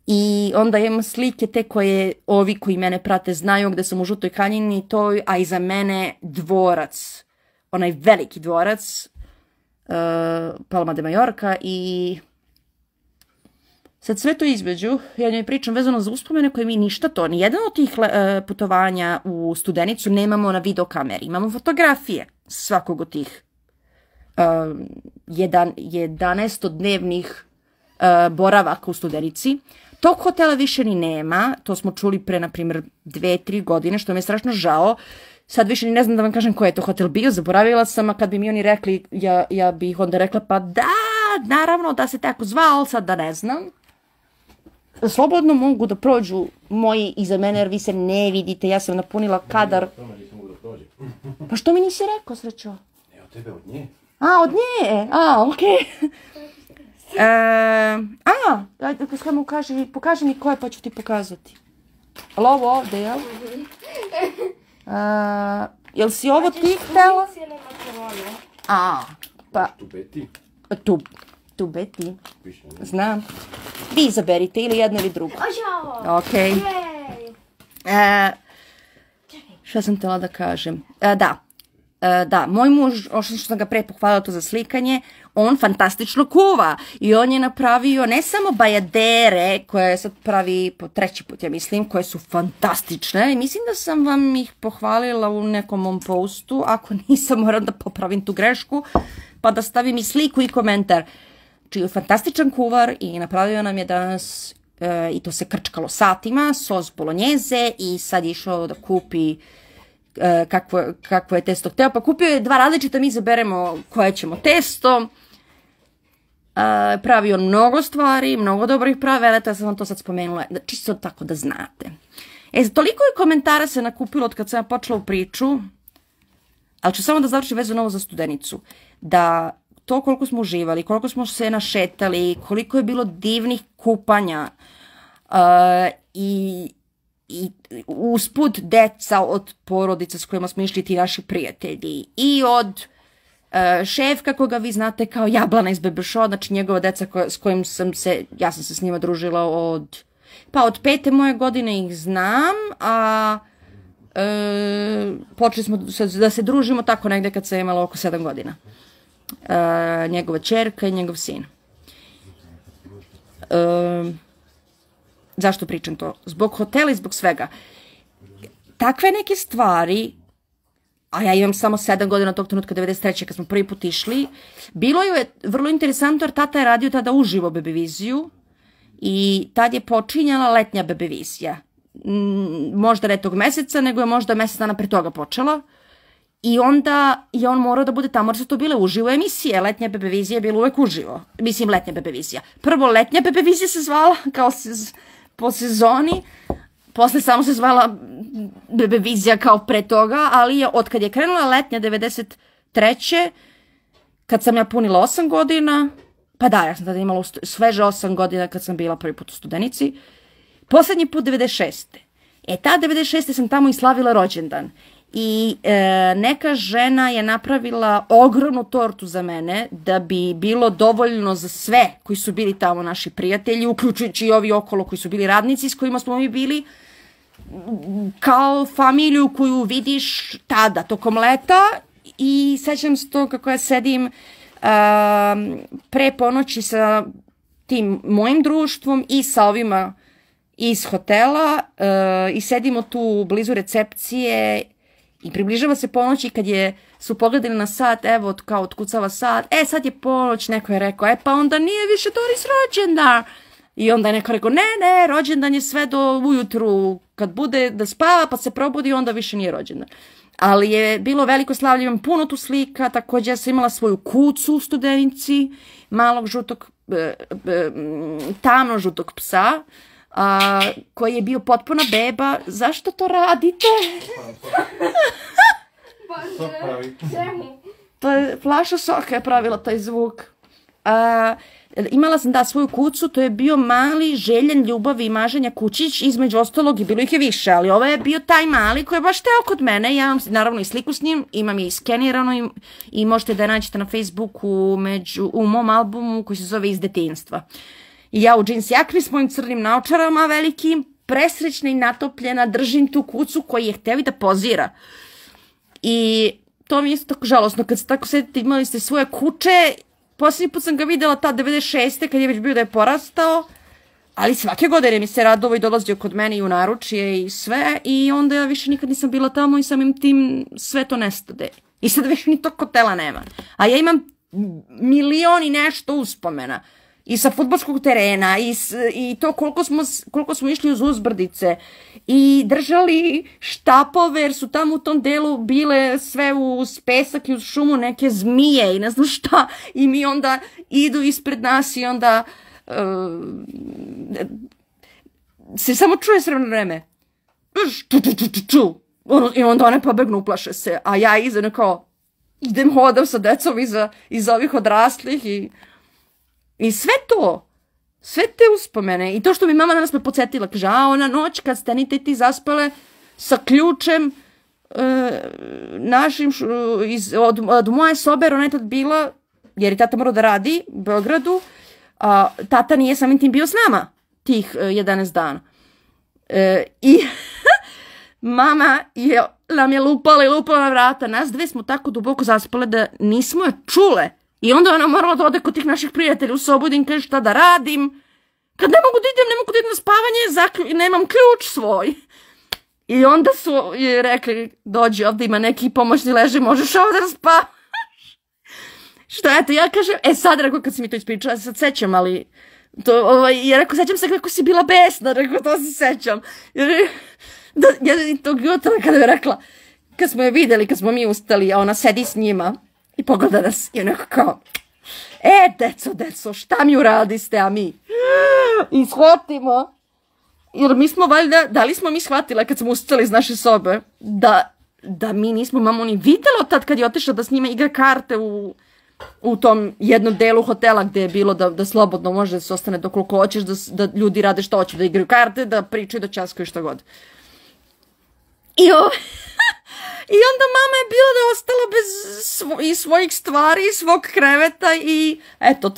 I onda imam slike te koje ovi koji mene prate znaju gde sam u žutoj haljini, a iza mene dvorac, onaj veliki dvorac, Palma de Mallorca i sad sve to između, ja njoj pričam vezano za uspomene koje mi ništa to. Nijedan od tih putovanja u Studenicu nemamo na videokameri. Imamo fotografije svakog od tih 11-dnevnih boravaka u Studenici. Tog hotela više ni nema. To smo čuli pre, na primjer, 2-3 godine, što mi je strašno žao. Sad više ni ne znam da vam kažem koji je to hotel bio, zaboravila sam, a kad bi mi oni rekli, ja bih onda rekla pa da, naravno da se tako zvao, sad da ne znam. Slobodno mogu da prođu moji iza mene, jer vi se ne vidite, ja sam napunila kadar. Pa što mi nisi rekao, srećo? Ne, od tebe, od nje. A, od nje, okej. Pokaži mi koje pa ću ti pokazati. Ali ovo ovde, jel? Jel si ovo ti htela? Pa... Tubeti. Znam. Vi izaberite ili jedno ili drugo. Okej. Šta sam htjela da kažem? Da, moj muž, što sam ga pre pohvalila to za slikanje, on fantastično kuva i on je napravio ne samo bajadere koje sad pravi po 3. put, ja mislim, koje su fantastične i mislim da sam vam ih pohvalila u nekom mom postu, ako nisam moram da popravim tu grešku pa da stavim i sliku i komentar. Znači je fantastičan kuvar i napravio nam je danas, i to se krčkalo satima, sos bolognese i sad je išao da kupi kakvo je testo hteo, pa kupio je 2 različita, mi izaberemo koje ćemo testo. Pravio mnogo stvari, mnogo dobrih praveleta, sam vam to sad spomenula, čisto tako da znate. Toliko je komentara se nakupilo od kad sam počela u priču, ali ću samo da završim vezano ovo za Studenicu, da to koliko smo uživali, koliko smo se našetali, koliko je bilo divnih kupanja i usput deca od porodica s kojima smo išli, ti naši prijatelji, i od Šefka koga vi znate kao Jablana iz Bebe Show, znači njegova deca s kojim ja sam se s njima družila od 5. moje godine ih znam, a počeli smo da se družimo tako negde kad sam imala oko 7 godina. Njegova ćerka i njegov sin. Zašto pričam to? Zbog hotela i zbog svega. Takve neke stvari, a ja imam samo 7 godina tog trenutka, 93. kad smo prvi put išli, bilo je vrlo interesantno jer tata je radio tada uživo Bebeviziju i tad je počinjala letnja Bebevizija. Možda ne tog meseca, nego je možda mesec dana pre toga počela. I onda je on morao da bude tamo, jer su to bile uživo emisije. Letnja Bebevizija je bila uvek uživo. Mislim, letnja Bebevizija. Prvo, letnja Bebevizija se zvala kao po sezoni. Posle samo se zvala Bebevizija kao pre toga, ali je od kad je krenula letnja 93. Kad sam ja punila 8 godina, pa da, ja sam tada imala sveže 8 godina kad sam bila prvi put u Studenici. Poslednji put 96. Ta 96. sam tamo i slavila rođendan. I neka žena je napravila ogromnu tortu za mene da bi bilo dovoljno za sve koji su bili tamo naši prijatelji, uključujući i ovi okolo koji su bili radnici s kojima smo mi bili, kao familiju koju vidiš tada, tokom leta. I sećam se to kako ja sedim pre ponoći sa tim mojim društvom i sa ovima iz hotela i sedimo tu blizu recepcije i približava se ponoć i kad su pogledali na sat, evo kao otkucava sat, sad je ponoć, neko je rekao, pa onda nije više Doris rođendan. I onda je neko rekao, ne, rođendan je sve do ujutru, kad bude da spava pa se probudi, onda više nije rođendan. Ali je bilo veliko slavlje, imam puno tu slika, također ja sam imala svoju kucu u Studenici, malog žutog, tamno žutog psa, koji je bio potpuna beba. Zašto to radite? To je flaša soka je pravila taj zvuk. Imala sam svoju kucu, to je bio mali željen ljubavi i maženja kućić, između ostalog i bilo ih je više, ali ovo je bio taj mali koji je baš teo kod mene. Ja imam naravno i sliku s njim, imam je i skenirano i možete da je nađete na Facebooku u mom albumu koji se zove Iz detinjstva. I ja u džins jakni s mojim crnim naočarama velikim, presrećna i natopljena, držim tu kucu koji je hteo i da pozira. I to mi je isto tako žalosno, kad se tako sedite, imali ste svoje kuće. Posljednji put sam ga vidjela ta 96. kad je već bio da je porastao, ali svake godine mi se radovao i dolazio kod mene i u naručje i sve, i onda ja više nikad nisam bila tamo i samim tim sve to nestade. I sad više ni tog hotela nema. A ja imam milion i nešto uspomena. I sa fudbalskog terena, i to koliko smo išli uz uzbrdice, i držali štapove, jer su tamo u tom delu bile sve uz pesak i uz šumu neke zmije i ne znam šta, i mi onda idu ispred nas i onda se samo čuje sve vreme. I onda one pobegnu, uplaše se, a ja iza kao idem hodam sa decom iza ovih odraslih i sve te uspomene. I to što mi mama danas me podsjetila, kaže, ona noć kad ste Anita i ti zaspale sa ključem našim od moje sobe, jer ona je tad bila, jer je tata morao da radi u Beogradu, tata nije samim tim bio s nama tih 11 dana. I mama nam je lupala i lupala na vrata. Nas dve smo tako duboko zaspale da nismo je čule. I onda ona morala da ode kod tih naših prijatelja u sobu i da im kaže šta da radim. Kad ne mogu da idem na spavanje, nemam ključ svoj. I onda su rekli, dođi ovdje, ima neki pomoćni leži, možeš ovdje da spavaš. Što eto, ja kažem, sad rekao kad si mi to ispričala, sad sećam, ali ja rekao, sećam se kako si bila besna, rekao, to se sećam. Jer tog jutra kada je rekla, kad smo je videli, kad smo mi ustali, a ona sedi s njima i pogleda nas i onako kao, deco, šta mi uradiste, a mi? I shvatimo, jer mi smo valjda, da li smo mi shvatile kad smo ustali iz naše sobe, da mi nismo mamu ni vidjela tad kad je otišla da s njima igra karte u tom jednom delu hotela gdje je bilo da slobodno može da se ostane dok koliko hoćeš, da ljudi rade što hoće, da igraju karte, da pričaju, da časkaju što god. I onda mama je bila da je ostala bez svojih stvari, svog kreveta i eto,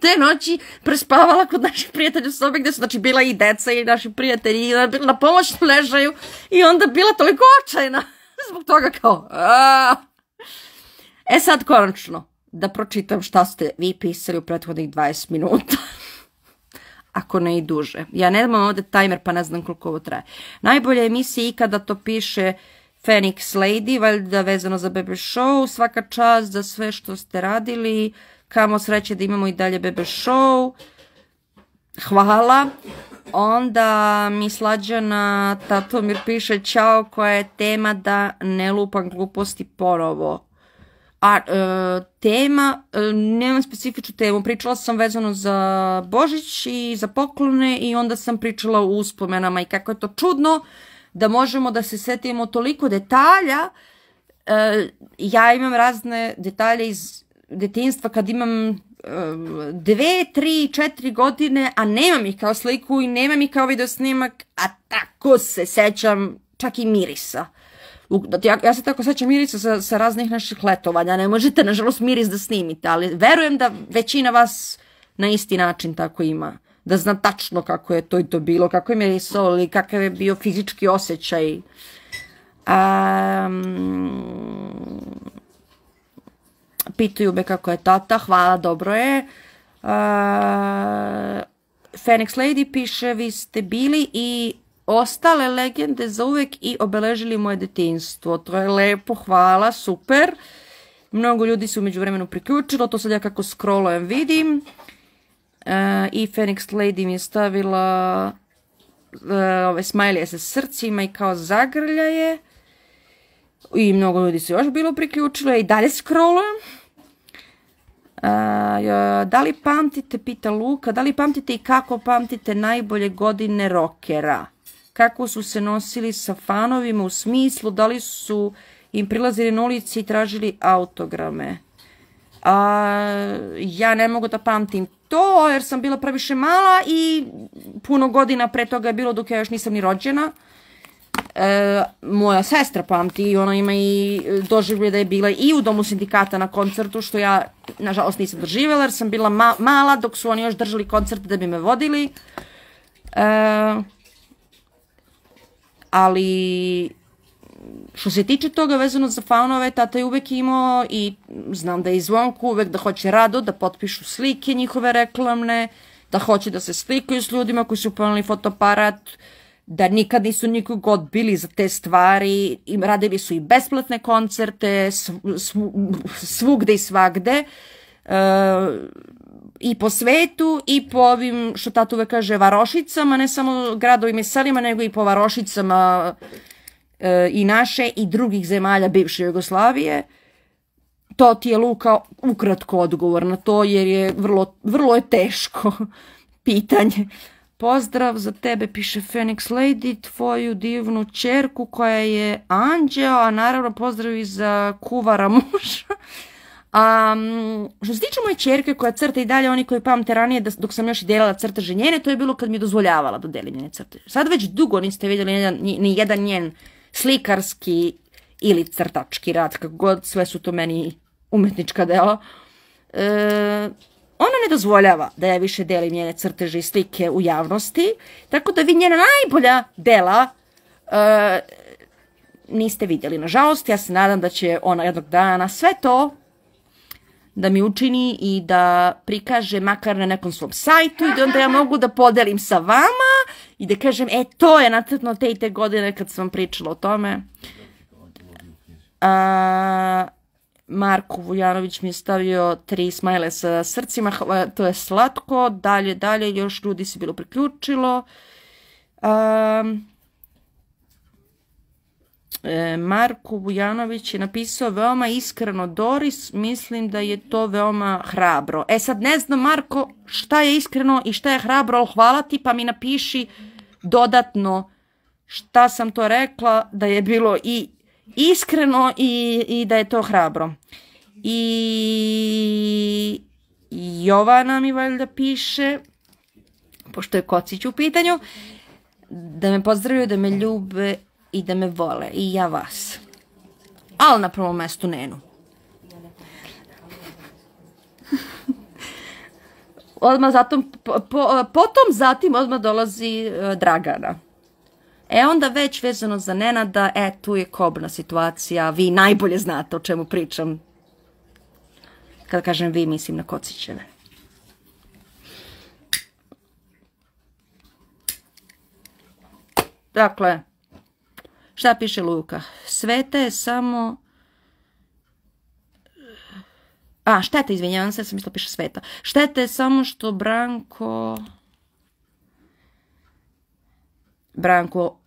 te noći prespavala kod naših prijatelja u sobi gdje su znači bila i deca i naši prijatelji i bila na pomoćnom ležaju i onda bila toliko očajna zbog toga kao sad konačno da pročitam šta ste vi pisali u prethodnih 20 minuta. Ako ne i duže. Ja ne znam ovdje timer pa ne znam koliko ovo traje. Najbolja emisija ikada, to piše Phoenix Lady, valjda vezano za Bebe Show. Svaka čast za sve što ste radili. Kamo sreće da imamo i dalje Bebe Show. Hvala. Onda mi Slađana Tatomir piše ćao, koja je tema da ne lupam gluposti ponovo. Tema, nemam specifičnu temu, pričala sam vezano za Božić i za poklone i onda sam pričala o uspomenama i kako je to čudno da možemo da se setimo toliko detalja. Ja imam razne detalje iz detinjstva kad imam 2, 3, 4 godine, a nemam ih kao sliku i nemam ih kao video snimak, a tako se sećam čak i mirisa. Ja se tako sećam mirisa sa raznih naših letovanja, ne možete nažalost miris da snimite, ali verujem da većina vas na isti način tako ima, da zna tačno kako je to i to bilo, kako je mirisao ili kakav je bio fizički osjećaj. Pitaju me kako je tata, hvala, dobro je. Phoenix Lady piše, vi ste bili i ostale legende za uvek i obeležili moje detinjstvo. To je lepo, hvala, super. Mnogo ljudi se umeđu vremenu priključilo, to sad ja kako scrollujem vidim. I Phoenix Lady mi je stavila ove smajlije sa srcima i kao zagrljaje. I mnogo ljudi se još bilo priključilo i dalje scrollujem. Da li pamtite, pita Luka, da li pamtite i kako pamtite najbolje godine rockera? Kako su se nosili sa fanovima u smislu, da li su im prilazili na ulici i tražili autograme? Ja ne mogu da pamtim to jer sam bila previše mala i puno godina pre toga je bilo dok ja još nisam ni rođena. Moja sestra pamti i ona ima i doživlje da je bila i u Domu sindikata na koncertu, što ja nažalost nisam doživjela jer sam bila mala dok su oni još držali koncert da bi me vodili. Ali što se tiče toga vezano za fanove, tata je uvek imao i znam da je i Zvonku uvek da hoće rado da potpišu slike njihove reklamne, da hoće da se slikaju s ljudima koji su upanuli fotoaparat, da nikad nisu nikog odbili za te stvari, radili su i besplatne koncerte svugde i svagde, i po svetu i po ovim, što tata uvek kaže, varošicama, ne samo gradovima i selima, nego i po varošicama i naše i drugih zemalja bivše Jugoslavije. To ti je, Luka, ukratko odgovor na to, jer je vrlo je teško pitanje. Pozdrav za tebe, piše Phoenix Lady, tvoju divnu ćerku koja je anđeo, a naravno pozdrav i za kuvara muža. Što se tiče moje ćerke koja crta i dalje, oni koji pamte ranije dok sam još i delala crteže njene, to je bilo kad mi je dozvoljavala da delim njene crteže. Sad već dugo niste vidjeli ni jedan njen slikarski ili crtački rad, kako god, sve su to meni umetnička dela. Ona ne dozvoljava da ja više delim njene crteže i slike u javnosti, tako da vi njena najbolja dela niste vidjeli. Nažalost, ja se nadam da će ona jednog dana sve to da mi učini i da prikaže makar na nekom svom sajtu i da onda ja mogu da podelim sa vama i da kažem, to je nacrtno te i te godine kad sam pričala o tome. Marko Vujanović mi je stavio 3 smajle sa srcima, to je slatko, dalje, još ljudi se bilo priključilo. Marko Vujanović je napisao veoma iskreno, Doris, mislim da je to veoma hrabro. Sad ne znam, Marko, šta je iskreno i šta je hrabro, ali hvala ti, pa mi napiši dodatno šta sam to rekla, da je bilo i iskreno i da je to hrabro. I Jovana mi valjda piše, pošto je Kocić u pitanju, da me pozdravljaju, da me ljube i da me vole, i ja vas. Ali na prvom mestu Nenu. Odmah zatim odmah dolazi Dragana. Onda već vezano za Nenada, tu je kobna situacija, vi najbolje znate o čemu pričam. Kada kažem vi, mislim na Kocićeve. Dakle, šta piše Luka? Sveta je samo... šteta, izvinjavam se, sam mislila piše Sveta. Šteta je samo što Branko,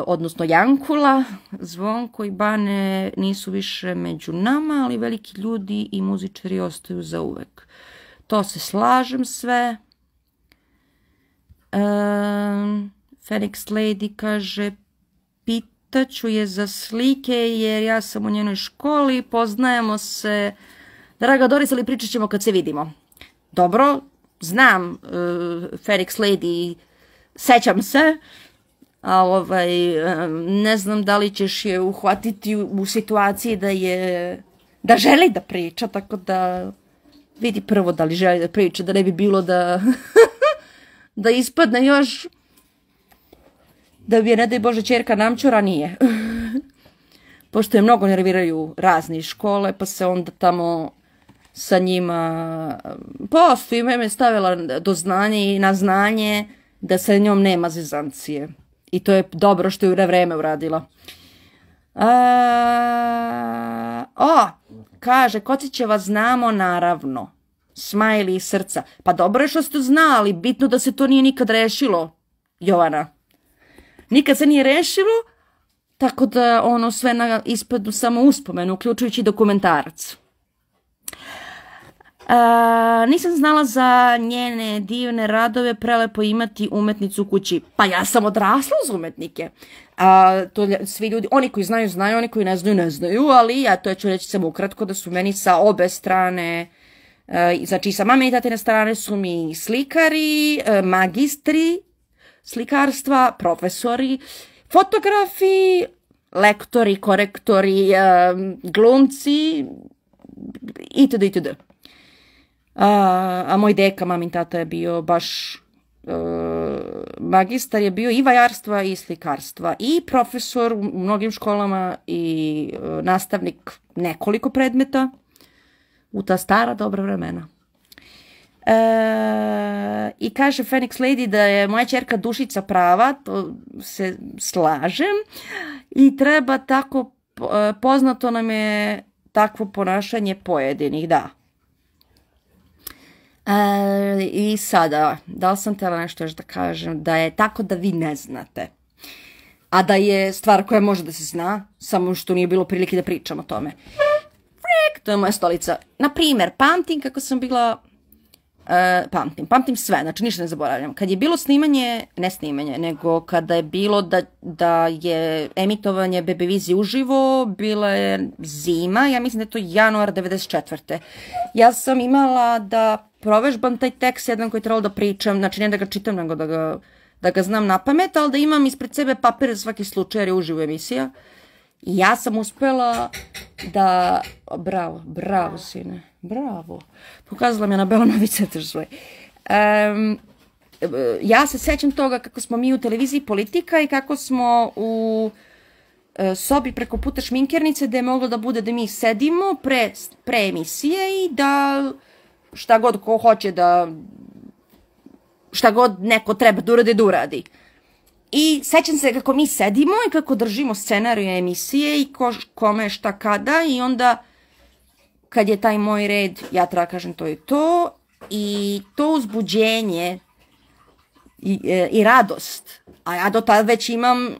odnosno Jankula, Zvonko i Bane nisu više među nama, ali veliki ljudi i muzičari ostaju za uvek. To se slažem sve. Phoenix Lady kaže, pitaću je za slike jer ja sam u njenoj školi, poznajemo se. Draga Doris, ali pričat ćemo kad se vidimo. Dobro, znam, Phoenix Lady, sećam se, a ne znam da li ćeš je uhvatiti u situaciji da želi da priča, tako da vidi prvo da li želi da priča, da ne bi bilo da ispadne još, da bi je, ne daj Bože, ćerka namćura, nije. Pošto je mnogo nerviraju razni škole, pa se onda tamo sa njima postoji, me stavila do znanja i na znanje da sa njom nema zezancije. I to je dobro što je na vreme uradila. Kaže, Kocićeva znamo naravno. Smajli iz srca. Pa dobro je što ste znali, bitno da se to nije nikad rešilo, Jovana. Nikad se nije rešilo, tako da ono sve na ispadu samo uspomenu, uključujući dokumentarac. Nisam znala za njene divne radove, prelepo imati umetnicu u kući. Pa ja sam odrasla uz umetnike. To svi ljudi, oni koji znaju, znaju, oni koji ne znaju, ne znaju, ali ja to ću reći samo ukratko da su meni sa obe strane, znači sa mame i tatine strane su mi slikari, magistri slikarstva, profesori, fotografi, lektori, korektori, glumci, itd. itd. A moj deka, mamin tata je bio baš magistar, je bio i vajarstva i slikarstva i profesor u mnogim školama i nastavnik nekoliko predmeta u ta stara dobra vremena. I kaže Phoenix Lady da je moja ćerka Dušica prava, to se slažem, i treba tako, poznato nam je takvo ponašanje pojedinih, da. I sada, da li sam htjela nešto još da kažem, da je tako da vi ne znate, a da je stvar koja može da se zna, samo što nije bilo prilike da pričam o tome. To je moja stolica. Naprimjer, pamtim kako sam bila, pamtim sve, znači ništa ne zaboravljam. Kad je bilo snimanje, ne snimanje, nego kada je bilo da je emitovanje Bebevizije uživo, bila je zima, ja mislim da je to januar 94. Ja sam imala da provežbam taj tekst jedan koji je trebalo da pričam, znači ne da ga čitam, nego da ga znam na pamet, ali da imam ispred sebe papir za svaki slučaj jer je uživo emisija. I ja sam uspela da, bravo sine, bravo, pokazala mi je na Belonovi centar svoj. Ja se sećam toga kako smo mi u televiziji Politika i kako smo u sobi preko puta šminkernice gde je moglo da bude da mi sedimo pre emisije i da šta god ko hoće da, šta god neko treba da uradi, da uradi. I sećam se kako mi sedimo i kako držimo scenariju emisije i kome šta kada i onda kad je taj moj red, ja treba kažem to i to, i to uzbuđenje i radost, a ja do tada već imam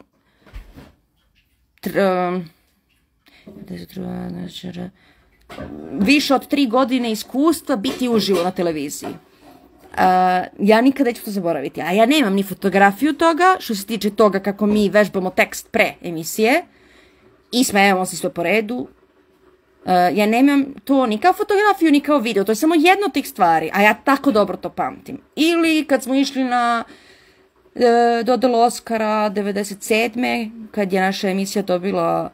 više od 3 godine iskustva biti uživo na televiziji. Ja nikada neću to zaboraviti, a ja nemam ni fotografiju toga, što se tiče toga kako mi vežbamo tekst pre emisije i smejemo se sve po redu. Ja nemam to ni kao fotografiju, ni kao video, to je samo jedna od tih stvari, a ja tako dobro to pamtim. Ili kad smo išli na dodelu Oscara 97. kad je naša emisija dobila,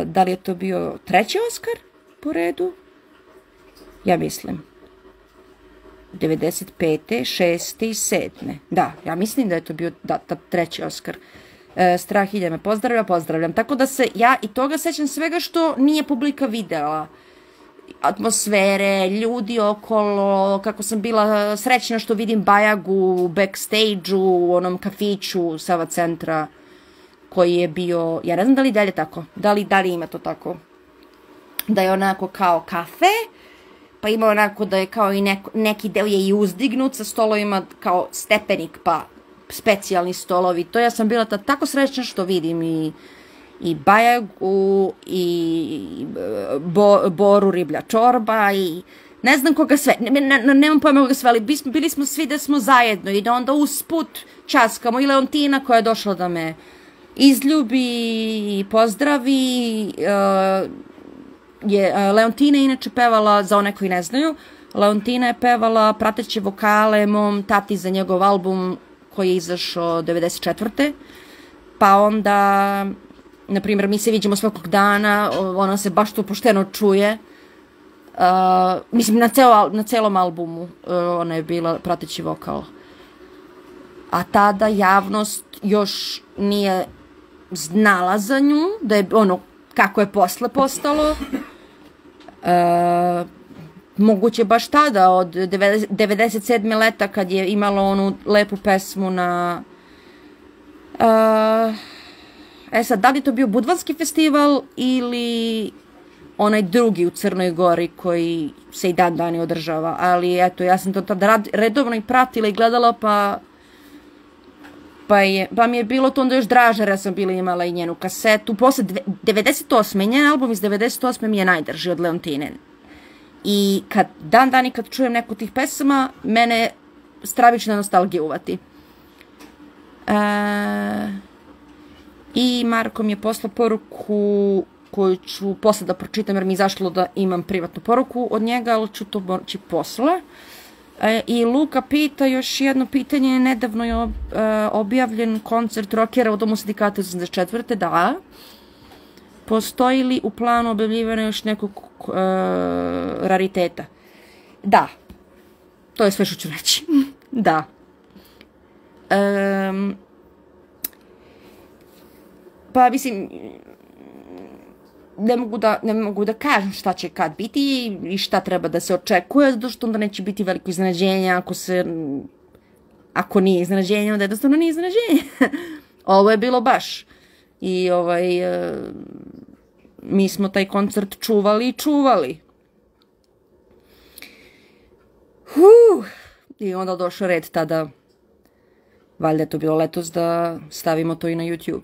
da li je to bio 3. Oskar po redu? Ja mislim 95. 6. i 7. Da, ja mislim da je to bio 3. Oskar. Strahilja me pozdravljam. Tako da se ja i toga sećam svega što nije publika videla. Atmosfere, ljudi okolo, kako sam bila srećna što vidim Bajagu u backstage-u, u onom kafiću Sava centra koji je bio, ja ne znam da li dalje tako, da li ima to tako, da je onako kao kafe, pa ima onako da je kao i neki deo je i uzdignut sa stolovima kao stepenik, pa specijalni stolovi. To ja sam bila tako srećna što vidim i Bajagu i Boru riblja čorba i ne znam koga sve, nemam pojma koga sve, ali bili smo svi da smo zajedno i da onda usput časkamo i Leontina koja je došla da me izljubi i pozdravi. Leontina je inače pevala, za one koji ne znaju, Leontina je pevala prateće vokale mom tati za njegov album koji je izašao 94. Pa onda, na primjer, mi se viđemo svakog dana, ona se baš tu pošteno čuje. Mislim, na celom albumu ona je bila prateći vokal. A tada javnost još nije znala za nju, da je ono kako je posle postalo. Moguće baš tada, od 97. leta, kad je imalo onu lepu pesmu na... sad, da li je to bio Budvanski festival ili onaj drugi u Crnoj Gori koji se i dan dani održava, ali eto, ja sam to tada redovno i pratila i gledala, pa mi je bilo to onda još draže, jer sam bila imala i njenu kasetu. Posle 98. njen album iz 98. mi je najdrži od Leontine. I kad čujem neku tih pesama, mene stravična nostalgija uvati. I Marko mi je poslao poruku koju ću posle da pročitam, jer mi je izašlo da imam privatnu poruku od njega, ali ću to moći posle. I Luka pita još jedno pitanje, nedavno je objavljen koncert rockera u Domu sindikata 84. Da. Postoji li u planu objavljivanja još nekog rariteta? Da. To je sve što ću reći. Da. Pa mislim, ne mogu da kažem šta će kad biti i šta treba da se očekuje, zato što onda neće biti veliko iznenađenje ako nije iznenađenje, onda jednostavno nije iznenađenje. Ovo je bilo baš. I mi smo taj koncert čuvali. I onda došao red tada, valjda je to bilo letos, da stavimo to i na YouTube.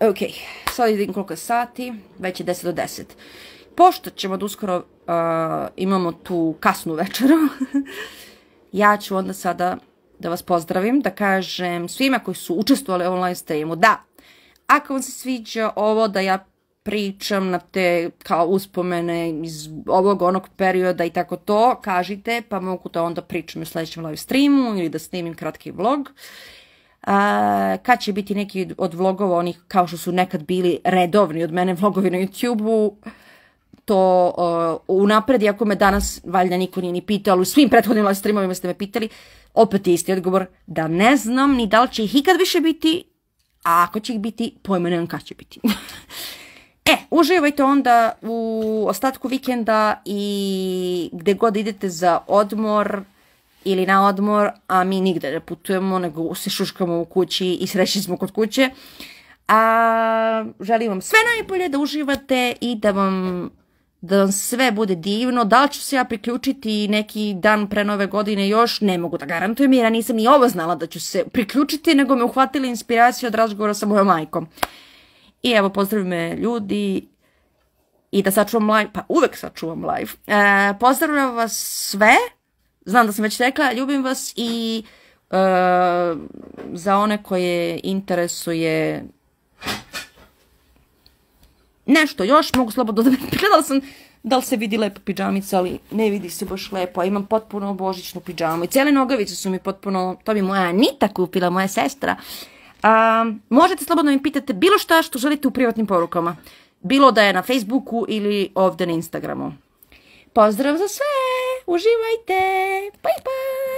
Ok, sad vidim koliko je sati, već je 10 do 10. Pošto ćemo da uskoro imamo tu kasnu večeru, ja ću onda sada da vas pozdravim, da kažem svima koji su učestvovali u online streamu, da, ako vam se sviđa ovo da ja pričam na te kao uspomene iz ovog onog perioda i tako to, kažite, pa mogu da onda pričam u sljedećem live streamu ili da snimim kratki vlog. Kad će biti neki od vlogova, onih kao što su nekad bili redovni od mene vlogovi na YouTube-u, to unapred, iako me danas valjda niko nije ni pitao, ali u svim prethodnim live streamovima ste me pitali, opet je isti odgovor da ne znam ni da li će ih ikad više biti, a ako će ih biti, pojma nemam kad će biti. Uživajte onda u ostatku vikenda i gde god idete za odmor ili na odmor, a mi nigde ne putujemo, nego se šuškamo u kući i srećni smo kod kuće. Želim vam sve najbolje, da uživate i da vam sve bude divno. Da li ću se ja priključiti neki dan pre Nove godine još, ne mogu da garantujem, jer ja nisam ni ovo znala da ću se priključiti, nego me uhvatila inspiracija od razgovora sa mojom majkom. I evo, pozdravi me ljudi i da sačuvam live, pa uvek sačuvam live. Pozdravljam vas sve, znam da sam već rekla, ljubim vas i za one koje interesuje nešto još, mogu slobodno da me gledala sam da li se vidi lepo pidžamica, ali ne vidi se baš lepo, a imam potpuno božićnu pidžamu i cijele nogavice su mi potpuno, to bi moja Anita kupila, moja sestra. Možete slobodno mi pitate bilo šta što želite u privatnim porukama, bilo da je na Facebooku ili ovdje na Instagramu. Pozdrav za sve, uživajte, bye bye!